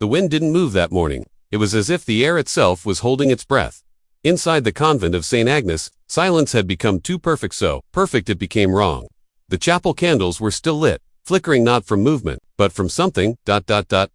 The wind didn't move that morning. It was as if the air itself was holding its breath. Inside the convent of St. Agnes, silence had become too perfect, so perfect it became wrong. The chapel candles were still lit, flickering not from movement, but from something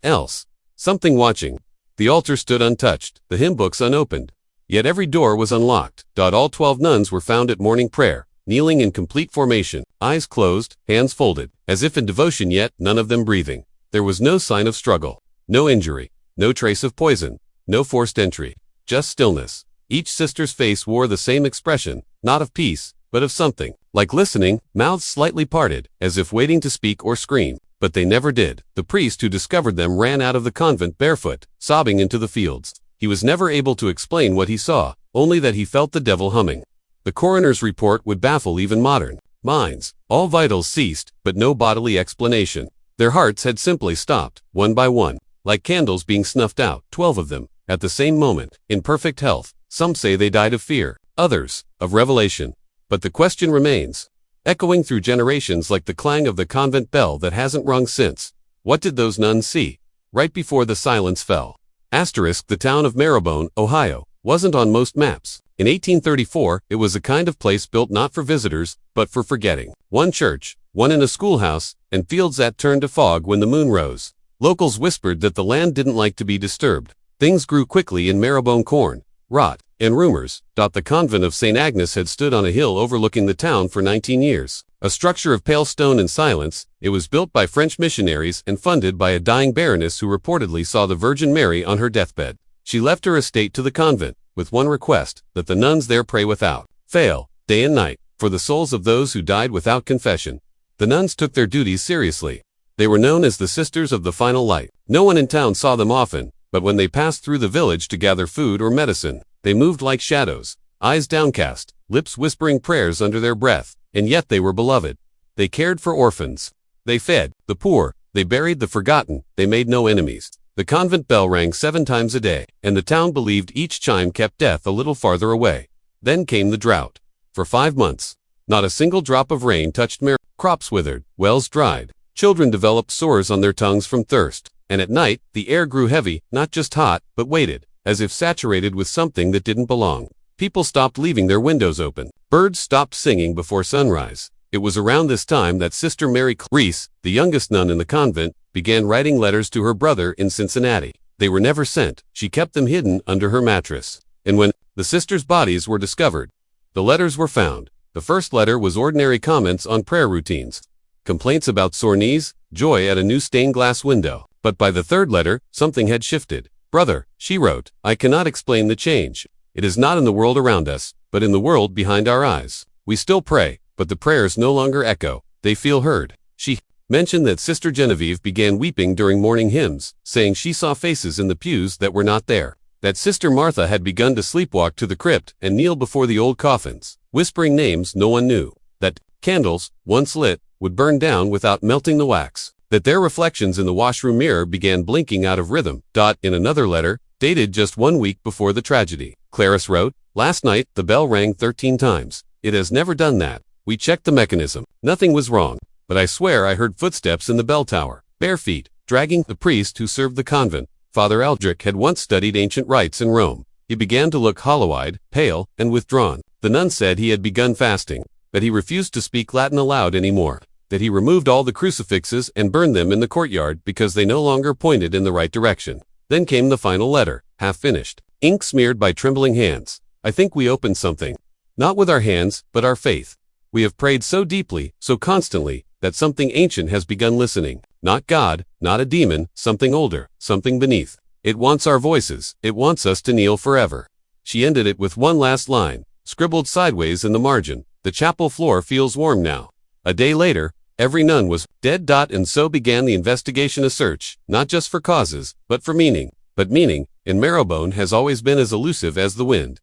else. Something watching. The altar stood untouched, the hymn books unopened. Yet every door was unlocked. All 12 nuns were found at morning prayer, kneeling in complete formation, eyes closed, hands folded, as if in devotion, yet none of them breathing. There was no sign of struggle, no injury, no trace of poison, no forced entry, just stillness. Each sister's face wore the same expression, not of peace, but of something, like listening, mouths slightly parted, as if waiting to speak or scream. But they never did. The priest who discovered them ran out of the convent barefoot, sobbing into the fields. He was never able to explain what he saw, only that he felt the devil humming. The coroner's report would baffle even modern minds. All vitals ceased, but no bodily explanation. Their hearts had simply stopped, one by one, like candles being snuffed out, 12 of them, at the same moment, in perfect health. Some say they died of fear, others, of revelation. But the question remains, echoing through generations like the clang of the convent bell that hasn't rung since. What did those nuns see? Right before the silence fell. The town of Marrowbone, Ohio, wasn't on most maps. In 1834, it was a kind of place built not for visitors, but for forgetting. One church, one in a schoolhouse, and fields that turned to fog when the moon rose. Locals whispered that the land didn't like to be disturbed. Things grew quickly in Marrowbone: corn, rot, and rumors. The convent of St. Agnes had stood on a hill overlooking the town for 19 years. A structure of pale stone and silence, it was built by French missionaries and funded by a dying baroness who reportedly saw the Virgin Mary on her deathbed. She left her estate to the convent, with one request, that the nuns there pray without fail, day and night, for the souls of those who died without confession. The nuns took their duties seriously. They were known as the Sisters of the Final Light. No one in town saw them often, but when they passed through the village to gather food or medicine, they moved like shadows, eyes downcast, lips whispering prayers under their breath, and yet they were beloved. They cared for orphans. They fed the poor. They buried the forgotten. They made no enemies. The convent bell rang 7 times a day, and the town believed each chime kept death a little farther away. Then came the drought. For 5 months, not a single drop of rain touched crops withered, wells dried, children developed sores on their tongues from thirst, and at night, the air grew heavy, not just hot, but weighted, as if saturated with something that didn't belong. People stopped leaving their windows open. Birds stopped singing before sunrise. It was around this time that Sister Mary Reese, the youngest nun in the convent, began writing letters to her brother in Cincinnati. They were never sent. She kept them hidden under her mattress. And when the sisters' bodies were discovered, the letters were found. The first letter was ordinary comments on prayer routines, complaints about sore knees, joy at a new stained glass window. But by the third letter, something had shifted. "Brother," she wrote, "I cannot explain the change. It is not in the world around us, but in the world behind our eyes. We still pray, but the prayers no longer echo. They feel heard." She mentioned that Sister Genevieve began weeping during morning hymns, saying she saw faces in the pews that were not there. That Sister Martha had begun to sleepwalk to the crypt and kneel before the old coffins, whispering names no one knew. That candles, once lit, would burn down without melting the wax. That their reflections in the washroom mirror began blinking out of rhythm. In another letter, dated just 1 week before the tragedy, Clarice wrote, "Last night, the bell rang 13 times. It has never done that. We checked the mechanism. Nothing was wrong. But I swear I heard footsteps in the bell tower, bare feet, dragging." The priest who served the convent, Father Eldrick, had once studied ancient rites in Rome. He began to look hollow-eyed, pale, and withdrawn. The nun said he had begun fasting, that he refused to speak Latin aloud anymore, that he removed all the crucifixes and burned them in the courtyard because they no longer pointed in the right direction. Then came the final letter, half finished, ink smeared by trembling hands. "I think we opened something. Not with our hands, but our faith. We have prayed so deeply, so constantly, that something ancient has begun listening. Not God, not a demon, something older, something beneath. It wants our voices. It wants us to kneel forever." She ended it with one last line, scribbled sideways in the margin. "The chapel floor feels warm now." A day later, every nun was dead. And so began the investigation, a search, not just for causes, but for meaning. But meaning, in Marrowbone, has always been as elusive as the wind.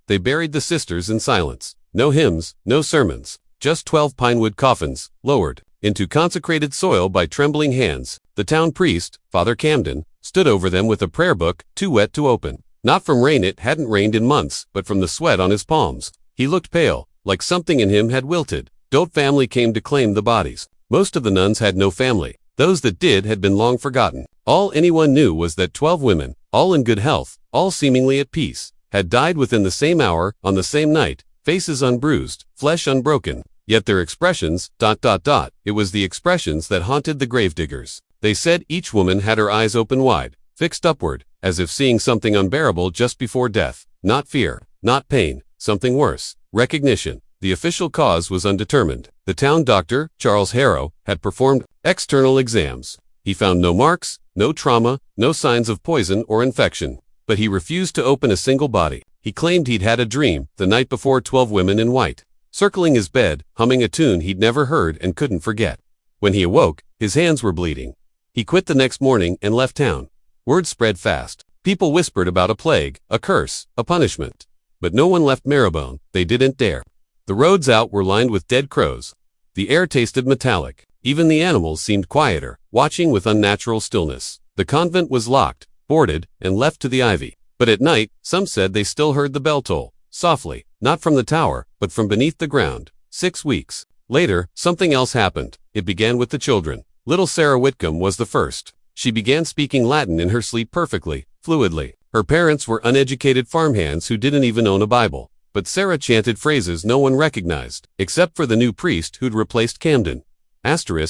They buried the sisters in silence. No hymns, no sermons. Just 12 pinewood coffins, lowered into consecrated soil by trembling hands. The town priest, Father Camden, stood over them with a prayer book, too wet to open. Not from rain, it hadn't rained in months, but from the sweat on his palms. He looked pale, like something in him had wilted. Family came to claim the bodies. Most of the nuns had no family. Those that did had been long forgotten. All anyone knew was that 12 women, all in good health, all seemingly at peace, had died within the same hour, on the same night, faces unbruised, flesh unbroken. Yet their expressions, it was the expressions that haunted the gravediggers. They said each woman had her eyes open wide, fixed upward, as if seeing something unbearable just before death. Not fear, not pain, something worse, recognition. The official cause was undetermined. The town doctor, Charles Harrow, had performed external exams. He found no marks, no trauma, no signs of poison or infection. But he refused to open a single body. He claimed he'd had a dream the night before 12 women in white, circling his bed, humming a tune he'd never heard and couldn't forget. When he awoke, his hands were bleeding. He quit the next morning and left town. Word spread fast. People whispered about a plague, a curse, a punishment. But no one left Marrowbone. They didn't dare. The roads out were lined with dead crows. The air tasted metallic. Even the animals seemed quieter, watching with unnatural stillness. The convent was locked, boarded, and left to the ivy. But at night, some said they still heard the bell toll, softly, not from the tower, but from beneath the ground. 6 weeks later, something else happened. It began with the children. Little Sarah Whitcomb was the first. She began speaking Latin in her sleep perfectly, fluidly. Her parents were uneducated farmhands who didn't even own a Bible. But Sarah chanted phrases no one recognized, except for the new priest who'd replaced Camden.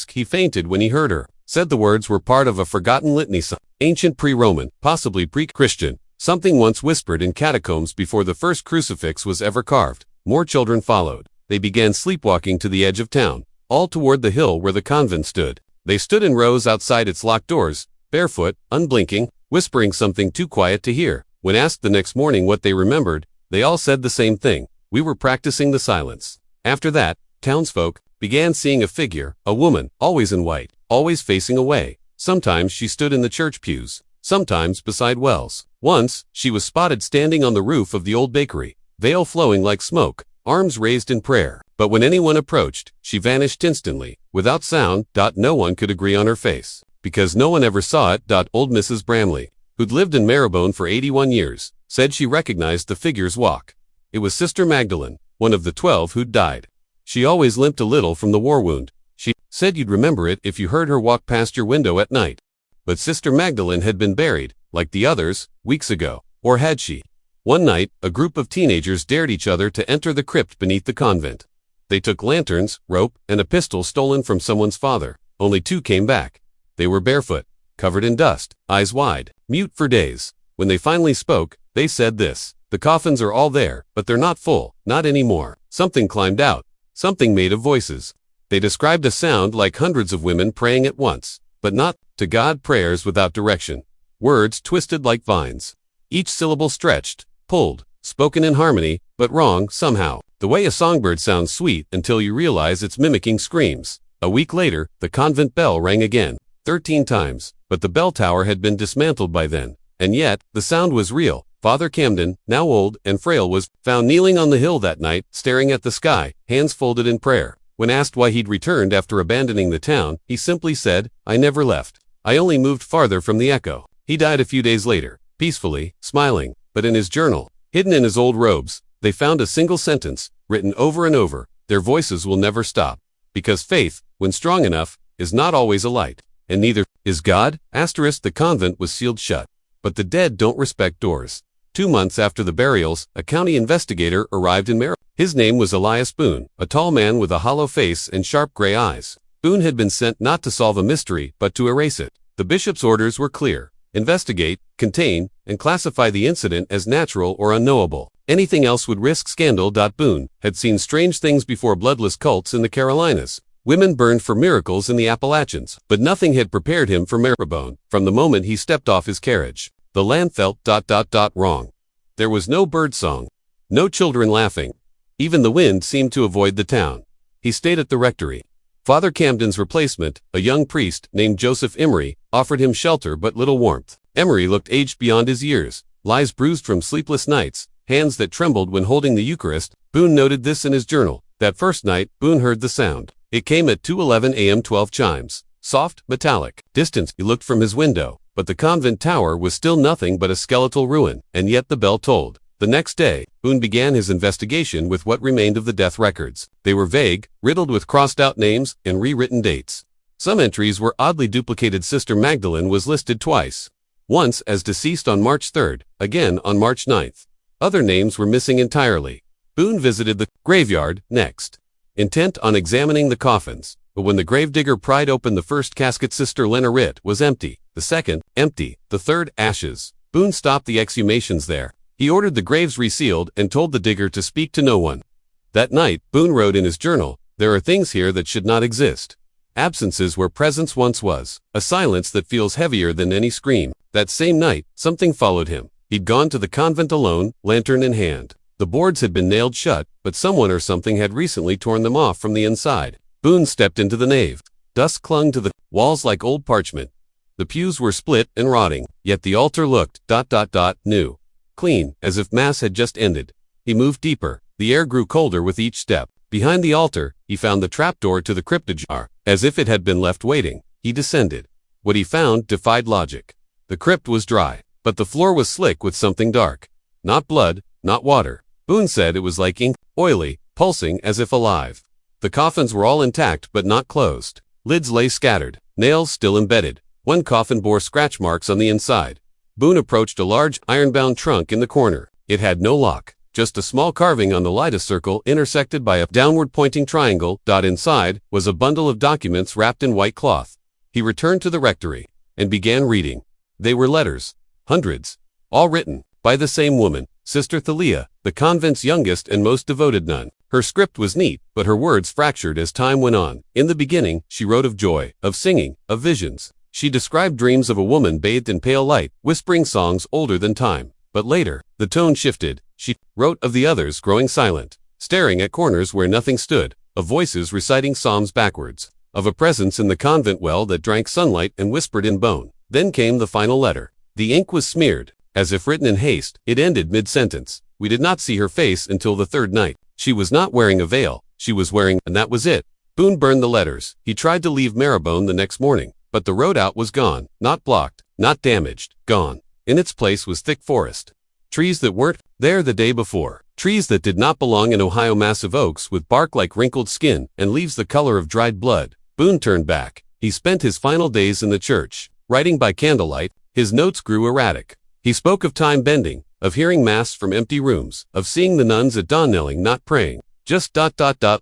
He fainted when he heard her. Said the words were part of a forgotten litany, ancient pre-Roman, possibly pre-Christian, something once whispered in catacombs before the first crucifix was ever carved. More children followed. They began sleepwalking to the edge of town, all toward the hill where the convent stood. They stood in rows outside its locked doors, barefoot, unblinking, whispering something too quiet to hear. When asked the next morning what they remembered, they all said the same thing: we were practicing the silence. After that, townsfolk began seeing a figure, a woman, always in white, always facing away. Sometimes she stood in the church pews, sometimes beside wells. Once, she was spotted standing on the roof of the old bakery, veil flowing like smoke, arms raised in prayer. But when anyone approached, she vanished instantly, without sound. No one could agree on her face, because no one ever saw it. Old Mrs. Bramley, who'd lived in Marrowbone for 81 years, said she recognized the figure's walk. It was Sister Magdalene, one of the 12 who'd died. She always limped a little from the war wound. She said you'd remember it if you heard her walk past your window at night. But Sister Magdalene had been buried, like the others, weeks ago. Or had she? One night, a group of teenagers dared each other to enter the crypt beneath the convent. They took lanterns, rope, and a pistol stolen from someone's father. Only 2 came back. They were barefoot, covered in dust, eyes wide, mute for days. When they finally spoke, they said this: the coffins are all there, but they're not full, not anymore. Something climbed out, something made of voices. They described a sound like hundreds of women praying at once, but not to God, prayers without direction. Words twisted like vines. Each syllable stretched, pulled, spoken in harmony, but wrong somehow. The way a songbird sounds sweet until you realize it's mimicking screams. A week later, the convent bell rang again, 13 times, but the bell tower had been dismantled by then. And yet, the sound was real. Father Camden, now old and frail, was found kneeling on the hill that night, staring at the sky, hands folded in prayer. When asked why he'd returned after abandoning the town, he simply said, "I never left. I only moved farther from the echo." He died a few days later, peacefully, smiling, but in his journal, hidden in his old robes, they found a single sentence, written over and over: their voices will never stop. Because faith, when strong enough, is not always a light. And neither is God. The convent was sealed shut. But the dead don't respect doors. 2 months after the burials, a county investigator arrived in Marrowbone. His name was Elias Boone, a tall man with a hollow face and sharp gray eyes. Boone had been sent not to solve a mystery, but to erase it. The bishop's orders were clear: investigate, contain, and classify the incident as natural or unknowable. Anything else would risk scandal. Boone had seen strange things before: bloodless cults in the Carolinas, women burned for miracles in the Appalachians, but nothing had prepared him for Marrowbone. From the moment he stepped off his carriage, the land felt wrong. There was no birdsong, no children laughing. Even the wind seemed to avoid the town. He stayed at the rectory. Father Camden's replacement, a young priest named Joseph Emery, offered him shelter but little warmth. Emery looked aged beyond his years, lies bruised from sleepless nights, hands that trembled when holding the Eucharist. Boone noted this in his journal. That first night, Boone heard the sound. It came at 2:11 a.m. 12 chimes. Soft, metallic, distant. He looked from his window, but the convent tower was still nothing but a skeletal ruin, and yet the bell tolled. The next day, Boone began his investigation with what remained of the death records. They were vague, riddled with crossed-out names and rewritten dates. Some entries were oddly duplicated. Sister Magdalene was listed twice. Once as deceased on March 3rd, again on March 9th. Other names were missing entirely. Boone visited the graveyard next, intent on examining the coffins. But when the gravedigger pried open the first casket, Sister Lena Ritt was empty. The second, empty. The third, ashes. Boone stopped the exhumations there. He ordered the graves resealed and told the digger to speak to no one. That night, Boone wrote in his journal, "There are things here that should not exist. Absences where presence once was. A silence that feels heavier than any scream." That same night, something followed him. He'd gone to the convent alone, lantern in hand. The boards had been nailed shut, but someone or something had recently torn them off from the inside. Boone stepped into the nave. Dust clung to the walls like old parchment. The pews were split and rotting, yet the altar looked new. Clean, as if Mass had just ended. He moved deeper. The air grew colder with each step. Behind the altar, he found the trapdoor to the crypt ajar. As if it had been left waiting, he descended. What he found defied logic. The crypt was dry, but the floor was slick with something dark. Not blood, not water. Boone said it was like ink, oily, pulsing as if alive. The coffins were all intact but not closed. Lids lay scattered, nails still embedded. One coffin bore scratch marks on the inside. Boone approached a large, iron-bound trunk in the corner. It had no lock, just a small carving on the lighter circle intersected by a downward-pointing triangle. Inside was a bundle of documents wrapped in white cloth. He returned to the rectory and began reading. They were letters, hundreds, all written by the same woman, Sister Thalia, the convent's youngest and most devoted nun. Her script was neat, but her words fractured as time went on. In the beginning, she wrote of joy, of singing, of visions. She described dreams of a woman bathed in pale light, whispering songs older than time. But later, the tone shifted. She wrote of the others growing silent, staring at corners where nothing stood, of voices reciting psalms backwards, of a presence in the convent well that drank sunlight and whispered in bone. Then came the final letter. The ink was smeared, as if written in haste. It ended mid-sentence. We did not see her face until the third night. She was not wearing a veil. She was wearing, and that was it. Boone burned the letters. He tried to leave Marrowbone the next morning, but the road out was gone, not blocked, not damaged, gone. In its place was thick forest. Trees that weren't there the day before. Trees that did not belong in Ohio, massive oaks with bark like wrinkled skin and leaves the color of dried blood. Boone turned back. He spent his final days in the church. Writing by candlelight, his notes grew erratic. He spoke of time bending, of hearing Mass from empty rooms, of seeing the nuns at dawn knelling, not praying, just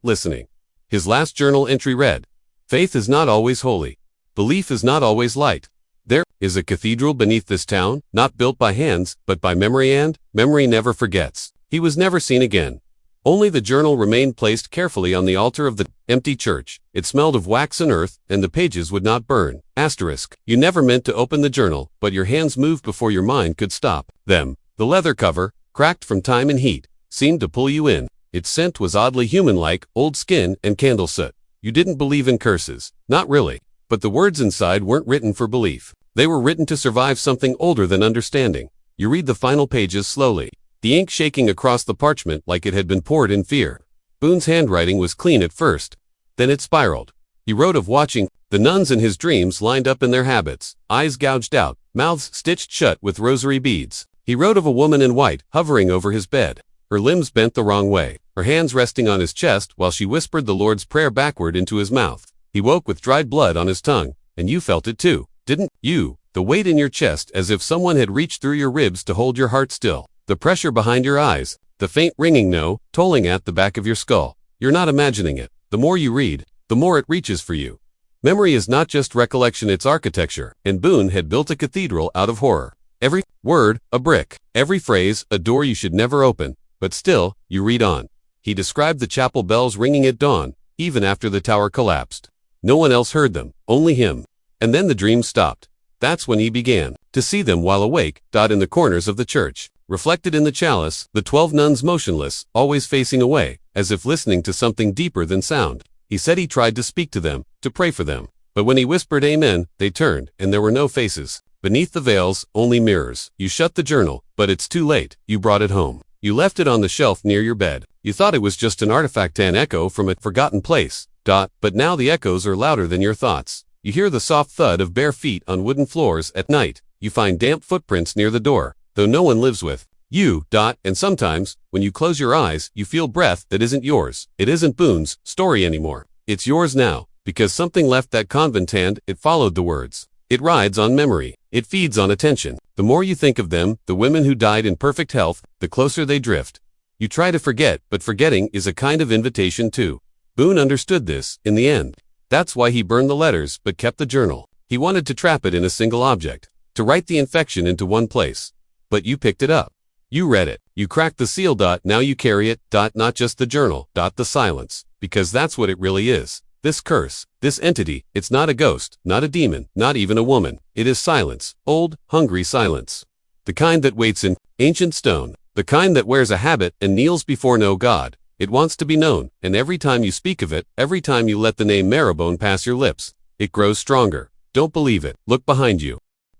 listening. His last journal entry read, "Faith is not always holy. Belief is not always light. There is a cathedral beneath this town, not built by hands, but by memory, and memory never forgets." He was never seen again. Only the journal remained placed carefully on the altar of the empty church. It smelled of wax and earth, and the pages would not burn. Asterisk. You never meant to open the journal, but your hands moved before your mind could stop them. The leather cover, cracked from time and heat, seemed to pull you in. Its scent was oddly human-like, old skin and candle soot. You didn't believe in curses. Not really. But the words inside weren't written for belief. They were written to survive something older than understanding. You read the final pages slowly, the ink shaking across the parchment like it had been poured in fear. Boone's handwriting was clean at first. Then it spiraled. He wrote of watching the nuns in his dreams lined up in their habits, eyes gouged out, mouths stitched shut with rosary beads. He wrote of a woman in white hovering over his bed, her limbs bent the wrong way, her hands resting on his chest while she whispered the Lord's Prayer backward into his mouth. He woke with dried blood on his tongue, and you felt it too, didn't you? The weight in your chest, as if someone had reached through your ribs to hold your heart still. The pressure behind your eyes, the faint ringing no, tolling at the back of your skull. You're not imagining it. The more you read, the more it reaches for you. Memory is not just recollection, it's architecture, and Boone had built a cathedral out of horror. Every word, a brick. Every phrase, a door you should never open. But still, you read on. He described the chapel bells ringing at dawn, even after the tower collapsed. No one else heard them, only him. And then the dream stopped. That's when he began to see them while awake. In the corners of the church, reflected in the chalice, the 12 nuns motionless, always facing away, as if listening to something deeper than sound. He said he tried to speak to them, to pray for them. But when he whispered amen, they turned, and there were no faces. Beneath the veils, only mirrors. You shut the journal, but it's too late. You brought it home. You left it on the shelf near your bed. You thought it was just an artifact, an echo from a forgotten place. But now the echoes are louder than your thoughts. You hear the soft thud of bare feet on wooden floors at night. You find damp footprints near the door, though no one lives with you. And sometimes, when you close your eyes, you feel breath that isn't yours. It isn't Boone's story anymore. It's yours now. Because something left that convent hand, it followed the words. It rides on memory. It feeds on attention. The more you think of them, the women who died in perfect health, the closer they drift. You try to forget, but forgetting is a kind of invitation too. Boone understood this, in the end. That's why he burned the letters, but kept the journal. He wanted to trap it in a single object. To write the infection into one place. But you picked it up. You read it. You cracked the seal. Now you carry it. Not just the journal. The silence. Because that's what it really is. This curse, this entity, it's not a ghost, not a demon, not even a woman. It is silence. Old, hungry silence. The kind that waits in ancient stone. The kind that wears a habit and kneels before no God. It wants to be known, and every time you speak of it, every time you let the name Marrowbone pass your lips, it grows stronger. Don't believe it. Look behind you.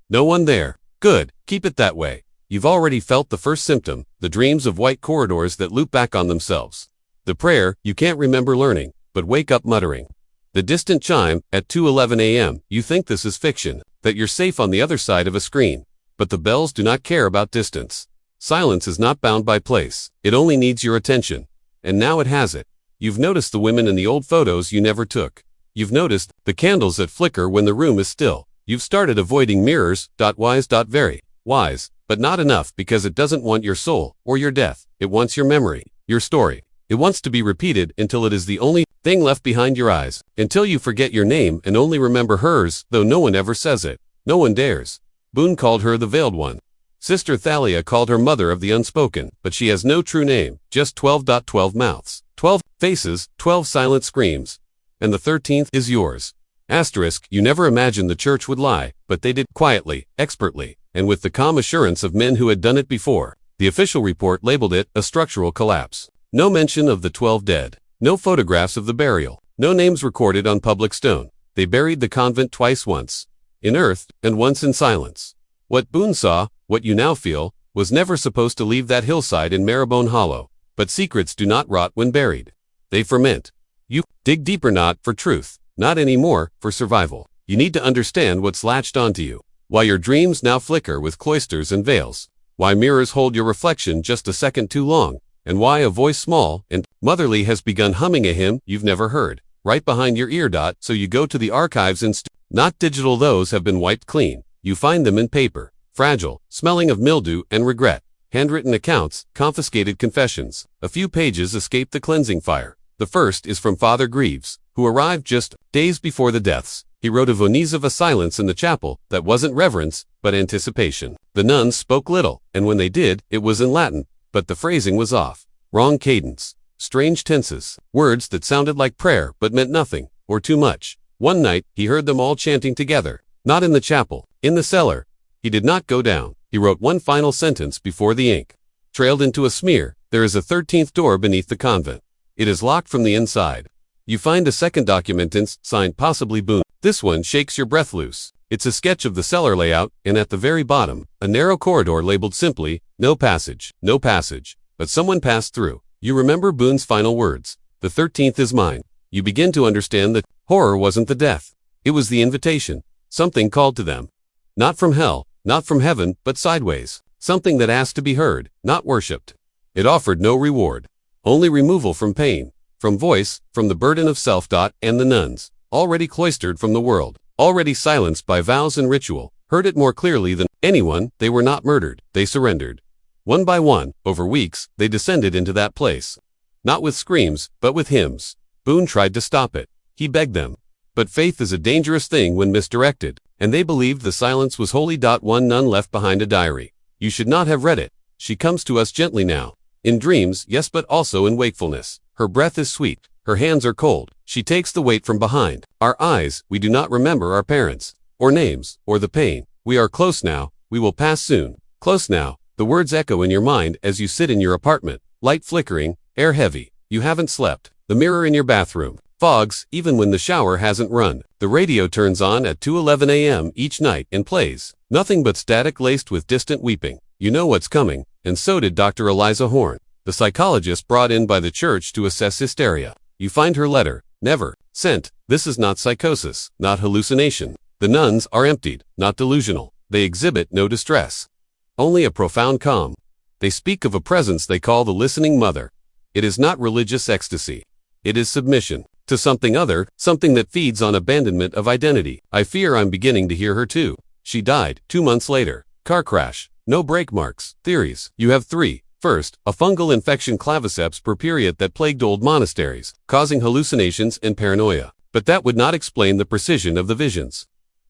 No one there. Good. Keep it that way. You've already felt the first symptom, the dreams of white corridors that loop back on themselves. The prayer, you can't remember learning, but wake up muttering. The distant chime, at 2:11 a.m., you think this is fiction, that you're safe on the other side of a screen. But the bells do not care about distance. Silence is not bound by place. It only needs your attention. And now it has it. You've noticed the women in the old photos you never took. You've noticed the candles that flicker when the room is still. You've started avoiding mirrors. Wise. Very wise, but not enough because it doesn't want your soul or your death. It wants your memory, your story. It wants to be repeated until it is the only thing left behind your eyes, until you forget your name and only remember hers, though no one ever says it. No one dares. Boone called her the Veiled One. Sister Thalia called her Mother of the Unspoken, but she has no true name, just 12 mouths, 12 faces, 12 silent screams. And the 13th is yours. Asterisk, you never imagined the church would lie, but they did quietly, expertly, and with the calm assurance of men who had done it before. The official report labeled it a structural collapse. No mention of the 12 dead. No photographs of the burial. No names recorded on public stone. They buried the convent twice, once in earth and once in silence. What Boone saw, what you now feel, was never supposed to leave that hillside in Marrowbone Hollow. But secrets do not rot when buried. They ferment. You dig deeper, not for truth, not anymore for survival. You need to understand what's latched onto you. Why your dreams now flicker with cloisters and veils. Why mirrors hold your reflection just a second too long. And why a voice small and motherly has begun humming a hymn you've never heard, right behind your ear. So you go to the archives and not digital, those have been wiped clean. You find them in paper, fragile, smelling of mildew and regret. Handwritten accounts, confiscated confessions. A few pages escape the cleansing fire. The first is from Father Greaves, who arrived just days before the deaths. He wrote a Venise of a silence in the chapel that wasn't reverence, but anticipation. The nuns spoke little, and when they did, it was in Latin, but the phrasing was off. Wrong cadence. Strange tenses. Words that sounded like prayer but meant nothing, or too much. One night, he heard them all chanting together. Not in the chapel, in the cellar. He did not go down. He wrote one final sentence before the ink trailed into a smear. There is a 13th door beneath the convent. It is locked from the inside. You find a second document signed possibly Boone. This one shakes your breath loose. It's a sketch of the cellar layout, and at the very bottom, a narrow corridor labeled simply, no passage, no passage. But someone passed through. You remember Boone's final words. The 13th is mine. You begin to understand that horror wasn't the death. It was the invitation. Something called to them. Not from hell, not from heaven, but sideways. Something that asked to be heard, not worshipped. It offered no reward. Only removal from pain, from voice, from the burden of self. And the nuns, already cloistered from the world, already silenced by vows and ritual, heard it more clearly than anyone. They were not murdered. They surrendered. One by one, over weeks, they descended into that place. Not with screams, but with hymns. Boone tried to stop it. He begged them. But faith is a dangerous thing when misdirected, and they believed the silence was holy. One nun left behind a diary. You should not have read it. She comes to us gently now. In dreams, yes, but also in wakefulness. Her breath is sweet. Her hands are cold. She takes the weight from behind. Our eyes, we do not remember our parents, or names, or the pain. We are close now. We will pass soon. Close now. The words echo in your mind as you sit in your apartment. Light flickering, air heavy. You haven't slept. The mirror in your bathroom fogs even when the shower hasn't run. The radio turns on at 2:11 a.m. each night and plays. Nothing but static laced with distant weeping. You know what's coming, and so did Dr. Eliza Horn, the psychologist brought in by the church to assess hysteria. You find her letter, never sent. This is not psychosis, not hallucination. The nuns are emptied, not delusional. They exhibit no distress. Only a profound calm. They speak of a presence they call the listening mother. It is not religious ecstasy. It is submission. to something other, something that feeds on abandonment of identity. I fear I'm beginning to hear her too. She died 2 months later. Car crash. No brake marks. Theories. You have 3. First, a fungal infection claviceps purpureate that plagued old monasteries, causing hallucinations and paranoia. But that would not explain the precision of the visions.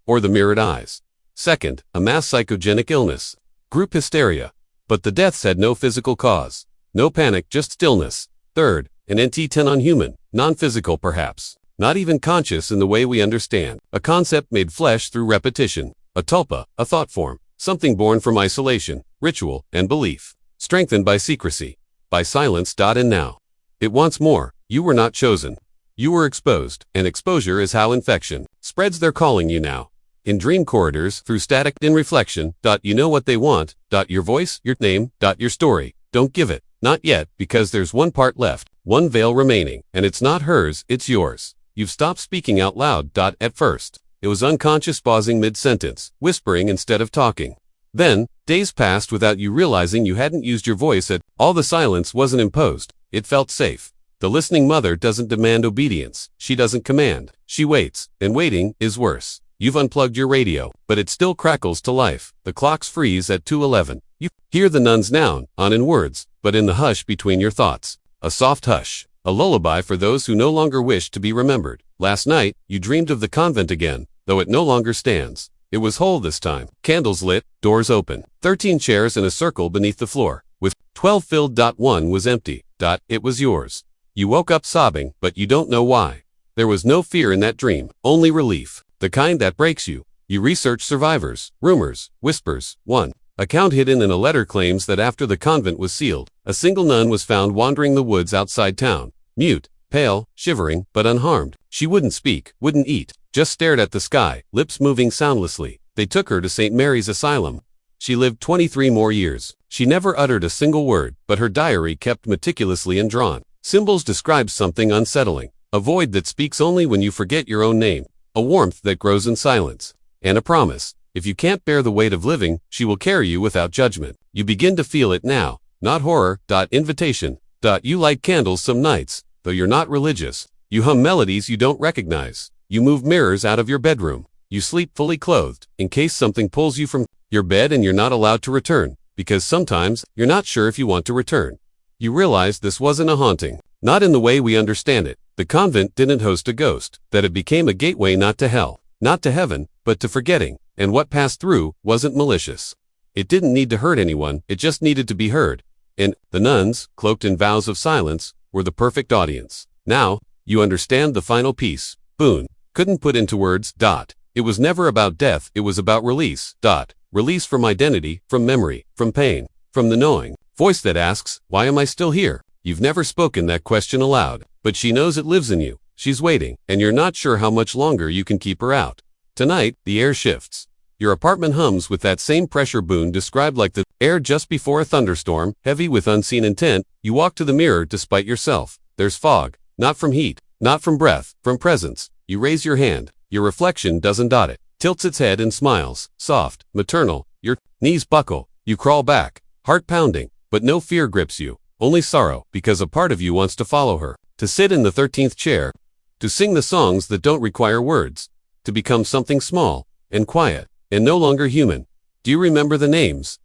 Or the mirrored eyes. Second, a mass psychogenic illness. Group hysteria. But the deaths had no physical cause. No panic, just stillness. Third, an NT10 on human, non-physical perhaps. Not even conscious in the way we understand. A concept made flesh through repetition. A tulpa, a thought form. Something born from isolation, ritual, and belief. Strengthened by secrecy. By silence. And now. It wants more. You were not chosen. You were exposed, and exposure is how infection spreads. They're calling you now. In dream corridors, through static, in reflection. You know what they want. Your voice, your name. Your story. Don't give it. Not yet, because there's one part left, one veil remaining, and it's not hers, it's yours. You've stopped speaking out loud. At first, it was unconscious pausing mid-sentence, whispering instead of talking. Then, days passed without you realizing you hadn't used your voice at all. The silence wasn't imposed. It felt safe. The listening mother doesn't demand obedience. She doesn't command. She waits, and waiting is worse. You've unplugged your radio, but it still crackles to life. The clocks freeze at 2:11. You hear the nuns noun, on in words, but in the hush between your thoughts. A soft hush. A lullaby for those who no longer wish to be remembered. Last night, you dreamed of the convent again, though it no longer stands. It was whole this time. Candles lit, doors open. 13 chairs in a circle beneath the floor, with 12 filled. One was empty. It was yours. You woke up sobbing, but you don't know why. There was no fear in that dream, only relief. The kind that breaks you. You research survivors, rumors, whispers. One account hidden in a letter claims that after the convent was sealed, a single nun was found wandering the woods outside town. Mute, pale, shivering, but unharmed. She wouldn't speak, wouldn't eat, just stared at the sky, lips moving soundlessly. They took her to St. Mary's Asylum. She lived 23 more years. She never uttered a single word, but her diary kept meticulously and drawn. Symbols describe something unsettling. A void that speaks only when you forget your own name. A warmth that grows in silence. And a promise. If you can't bear the weight of living, she will carry you without judgment. You begin to feel it now. Not horror. Invitation. You light candles some nights, though you're not religious. You hum melodies you don't recognize. You move mirrors out of your bedroom. You sleep fully clothed, in case something pulls you from your bed and you're not allowed to return, because sometimes you're not sure if you want to return. You realize this wasn't a haunting. Not in the way we understand it. The convent didn't host a ghost. That it became a gateway not to hell, not to heaven, but to forgetting. And what passed through wasn't malicious. It didn't need to hurt anyone, it just needed to be heard. And the nuns, cloaked in vows of silence, were the perfect audience. Now, you understand the final piece. Boone couldn't put into words. It was never about death, it was about release. Release from identity, from memory, from pain, from the knowing voice that asks, why am I still here? You've never spoken that question aloud, but she knows it lives in you. She's waiting, and you're not sure how much longer you can keep her out. Tonight, the air shifts. Your apartment hums with that same pressure. Boone described like the air just before a thunderstorm, heavy with unseen intent. You walk to the mirror despite yourself. There's fog, not from heat, not from breath, from presence. You raise your hand. Your reflection doesn't. It tilts its head and smiles, soft, maternal. Your knees buckle. You crawl back, heart pounding, but no fear grips you, only sorrow, because a part of you wants to follow her, to sit in the 13th chair, to sing the songs that don't require words, to become something small and quiet and no longer human. Do you remember the names?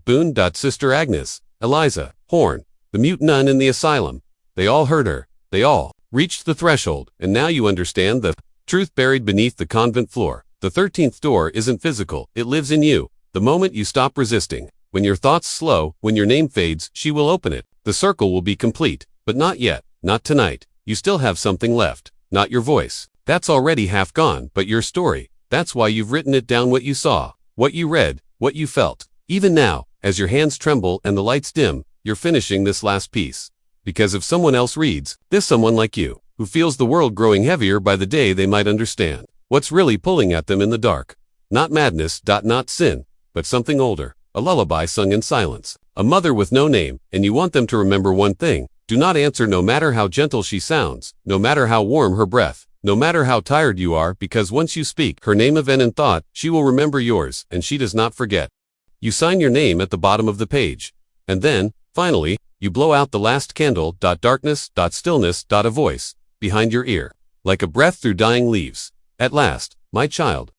Boone. Sister Agnes, Eliza, Horn, the mute nun in the asylum. They all heard her. They all reached the threshold, and now you understand the truth buried beneath the convent floor. The 13th door isn't physical, it lives in you. The moment you stop resisting, when your thoughts slow, when your name fades, she will open it. The circle will be complete, but not yet, not tonight. You still have something left, not your voice. That's already half gone, but your story. That's why you've written it down, what you saw, what you read, what you felt. Even now, as your hands tremble and the lights dim, you're finishing this last piece. Because if someone else reads, this someone like you, who feels the world growing heavier by the day, they might understand what's really pulling at them in the dark. Not madness. Not sin, but something older. A lullaby sung in silence. A mother with no name, and you want them to remember one thing. Do not answer, no matter how gentle she sounds, no matter how warm her breath, no matter how tired you are, because once you speak her name event in thought, she will remember yours, and she does not forget. You sign your name at the bottom of the page. And then, finally, you blow out the last candle. Darkness. Stillness. A voice. behind your ear, like a breath through dying leaves. At last, my child,